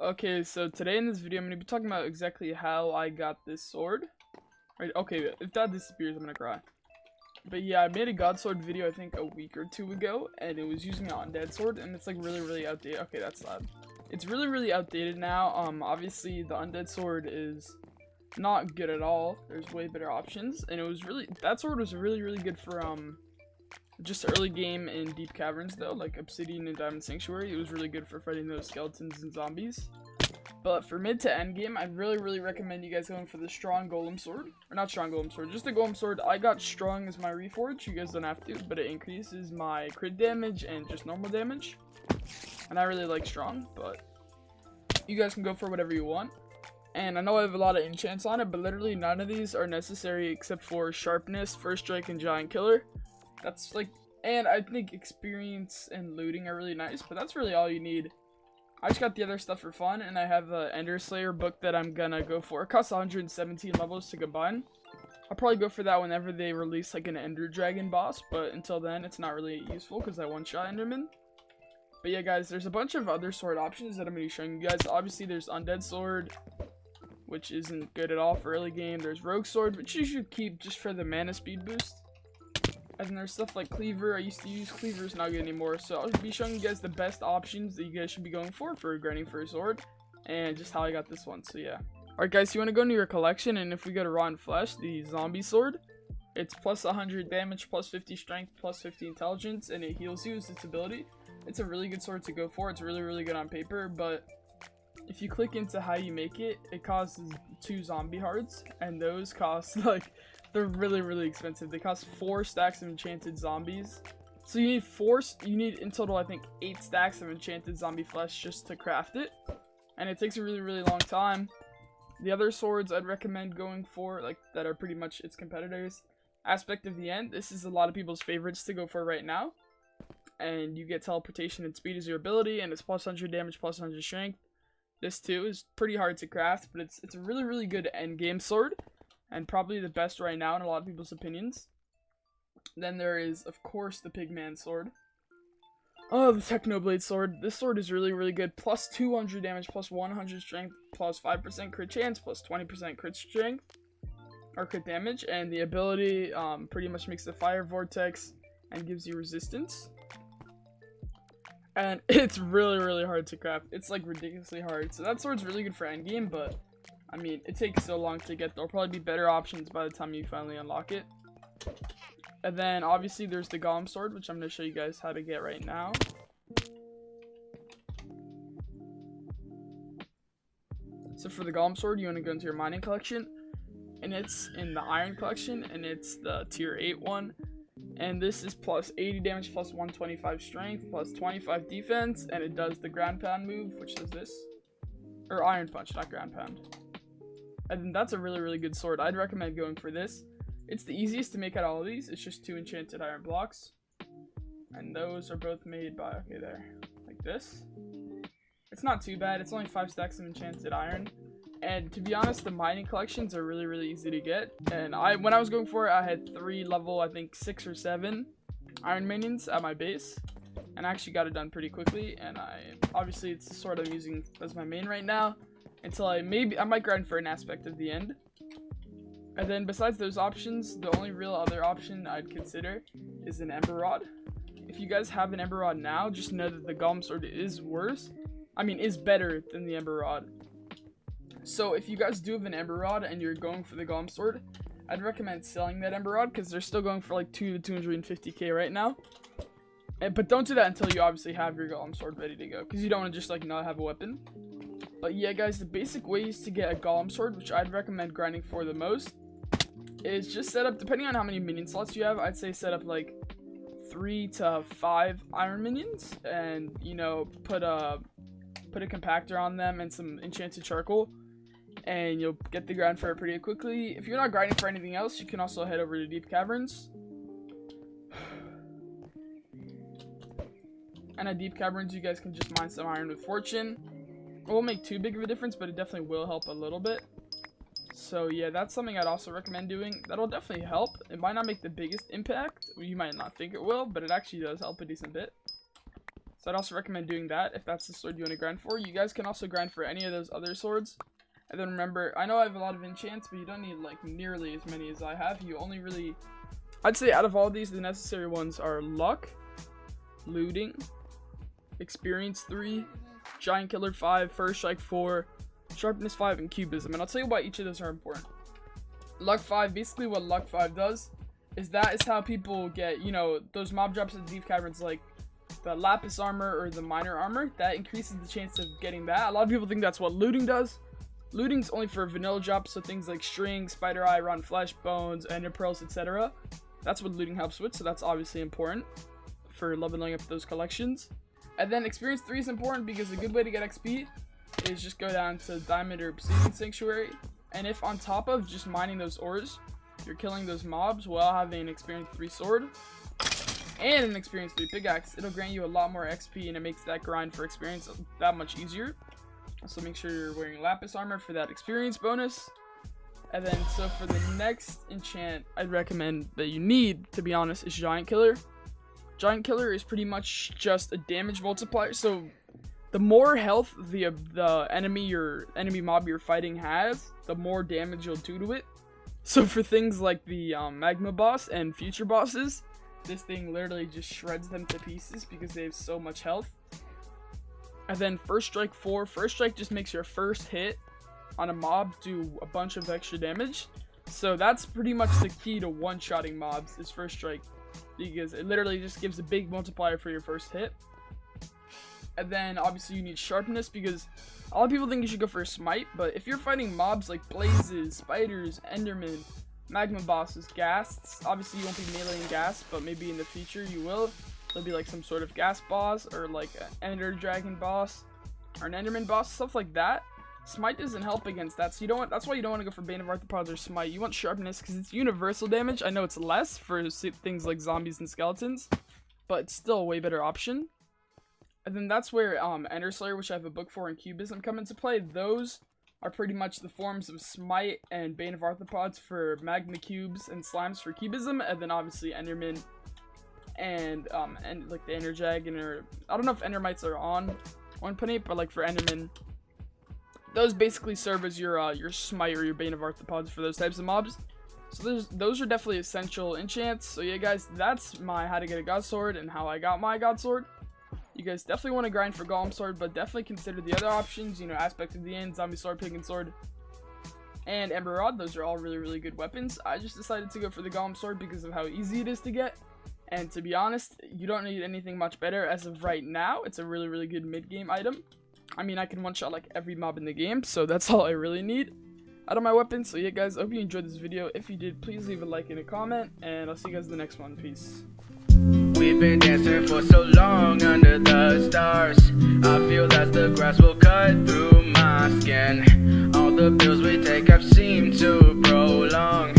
Okay, so today in this video I'm going to be talking about exactly how I got this sword. Right, okay, if that disappears I'm going to cry. But yeah, I made a god sword video I think a week or two ago, and it was using an undead sword, and it's like really outdated. Okay, that's loud. It's really outdated now. Obviously the undead sword is not good at all. There's way better options, and that sword was really good for just early game in deep caverns though, like Obsidian and Diamond Sanctuary. It was really good for fighting those skeletons and zombies. But for mid to end game, I really recommend you guys going for the strong golem sword. Or not strong golem sword, just the golem sword. I got strong as my reforge. You guys don't have to, but it increases my crit damage and just normal damage. And I really like strong, but you guys can go for whatever you want. And I know I have a lot of enchants on it, but literally none of these are necessary except for sharpness, first strike, and giant killer. That's like, and I think experience and looting are really nice, but that's really all you need. I just got the other stuff for fun, and I have a Ender Slayer book that I'm gonna go for. It costs 117 levels to combine. I'll probably go for that whenever they release like an Ender Dragon boss, but until then it's not really useful because I one-shot Enderman. But yeah guys, there's a bunch of other sword options that I'm gonna be showing you guys. Obviously there's Undead Sword, which isn't good at all for early game. There's Rogue Sword, which you should keep just for the mana speed boost. And then there's stuff like Cleaver. I used to use Cleaver, is not good anymore. So I'll be showing you guys the best options that you guys should be going for grinding for a sword, and just how I got this one. So yeah. Alright guys, you want to go into your collection, and if we go to Rotten Flesh, the zombie sword, it's plus 100 damage, plus 50 strength, plus 50 intelligence, and it heals you as its ability. It's a really good sword to go for. It's really good on paper, but if you click into how you make it, it costs 2 zombie hearts, and those cost like, they're really expensive. They cost 4 stacks of enchanted zombies. So you need in total I think 8 stacks of enchanted zombie flesh just to craft it. And it takes a really long time. The other swords I'd recommend going for, like, that are pretty much its competitors. Aspect of the End. This is a lot of people's favorites to go for right now. And you get teleportation and speed as your ability, and it's plus 100 damage, plus 100 strength. This too is pretty hard to craft, but it's a really good end game sword. And probably the best right now in a lot of people's opinions. Then there is, of course, the Pigman Sword. Oh, the Technoblade Sword. This sword is really good. Plus 200 damage, plus 100 strength, plus 5% crit chance, plus 20% crit strength, or crit damage. And the ability pretty much makes the fire vortex and gives you resistance. And it's really hard to craft. It's like ridiculously hard. So that sword's really good for endgame, but I mean, it takes so long to get. There'll probably be better options by the time you finally unlock it. And then, obviously, there's the Golem Sword, which I'm going to show you guys how to get right now. So for the Golem Sword, you want to go into your mining collection. And it's in the iron collection, and it's the tier 8 one. And this is plus 80 damage, plus 125 strength, plus 25 defense. And it does the ground pound move, which does this. Or iron punch, not ground pound. And that's a really good sword. I'd recommend going for this. It's the easiest to make out of all of these. It's just 2 enchanted iron blocks. And those are both made by, okay, there. Like this. It's not too bad. It's only 5 stacks of enchanted iron. And to be honest, the mining collections are really easy to get. And when I was going for it, I had 3 level, I think 6 or 7 iron minions at my base. And I actually got it done pretty quickly. And obviously it's the sword I'm using as my main right now. Until I might grind for an aspect of the end. And then besides those options, the only real other option I'd consider is an Ember Rod. If you guys have an Ember Rod now, just know that the Golem Sword is better than the Ember Rod. So if you guys do have an Ember Rod and you're going for the Golem Sword, I'd recommend selling that Ember Rod because they're still going for like 200 to 250k right now. But don't do that until you obviously have your Golem Sword ready to go, because you don't want to just like not have a weapon. But yeah guys, the basic ways to get a Golem Sword, which I'd recommend grinding for the most, is just set up, depending on how many minion slots you have, I'd say set up like 3 to 5 iron minions, and you know, put a compactor on them and some enchanted charcoal, and you'll get the grind for it pretty quickly. If you're not grinding for anything else, you can also head over to deep caverns. And at deep caverns, you guys can just mine some iron with fortune. It won't make too big of a difference, but it definitely will help a little bit. So yeah, that's something I'd also recommend doing. That'll definitely help. It might not make the biggest impact. You might not think it will, but it actually does help a decent bit. So I'd also recommend doing that if that's the sword you want to grind for. You guys can also grind for any of those other swords. And then remember, I know I have a lot of enchants, but you don't need like nearly as many as I have. You only really, I'd say out of all these, the necessary ones are luck, looting, experience 3, giant killer 5, first strike 4, sharpness 5, and cubism. And I'll tell you why each of those are important. Luck 5, basically what luck 5 does is that is how people get, you know, those mob drops in the deep caverns, like the lapis armor or the miner armor. That increases the chance of getting that. A lot of people think that's what looting does. Looting's only for vanilla drops, so things like string, spider eye, rotten flesh, bones, ender pearls, etc. That's what looting helps with, so that's obviously important for leveling up those collections. And then experience 3 is important because a good way to get XP is just go down to diamond or obsidian sanctuary. And if on top of just mining those ores, you're killing those mobs while having an experience 3 sword and an experience 3 pickaxe, it'll grant you a lot more XP, and it makes that grind for experience that much easier. So make sure you're wearing lapis armor for that experience bonus. And then so for the next enchant I'd recommend that you need, to be honest, is giant killer. Giant killer is pretty much just a damage multiplier. So the more health the enemy mob you're fighting has, the more damage you'll do to it. So for things like the magma boss and future bosses, this thing literally just shreds them to pieces because they have so much health. And then first strike 4. First strike just makes your first hit on a mob do a bunch of extra damage. So that's pretty much the key to one-shotting mobs, is first strike, because it literally just gives a big multiplier for your first hit. And then obviously you need sharpness, because a lot of people think you should go for a smite, but if you're fighting mobs like blazes, spiders, endermen, magma bosses, ghasts, obviously you won't be meleeing ghasts, but maybe in the future you will. There'll be like some sort of ghast boss, or like an ender dragon boss, or an enderman boss, stuff like that. Smite doesn't help against that, so you don't want, that's why you don't want to go for Bane of Arthropods or Smite. You want sharpness because it's universal damage. I know it's less for things like zombies and skeletons, but it's still a way better option. And then that's where Ender Slayer, which I have a book for, and Cubism come into play. Those are pretty much the forms of Smite and Bane of Arthropods for magma cubes and slimes for Cubism, and then obviously Enderman and like the Ender Dragon, or I don't know if Endermites are on 1.8, but like for Enderman, those basically serve as your Smite or your Bane of Arthropods for those types of mobs. So those are definitely essential enchants. So yeah, guys, that's my how to get a God Sword and how I got my God Sword. You guys definitely want to grind for Golem Sword, but definitely consider the other options, you know, Aspect of the End, Zombie Sword, Pigman Sword, and Ember Rod. Those are all really, really good weapons. I just decided to go for the Golem Sword because of how easy it is to get. And to be honest, you don't need anything much better as of right now. It's a really, really good mid-game item. I mean, I can one-shot like every mob in the game, so that's all I really need out of my weapons. So yeah, guys, I hope you enjoyed this video. If you did, please leave a like and a comment, and I'll see you guys in the next one. Peace. We've been dancing for so long under the stars. I feel that the grass will cut through my skin. All the bills we take have seemed to prolong.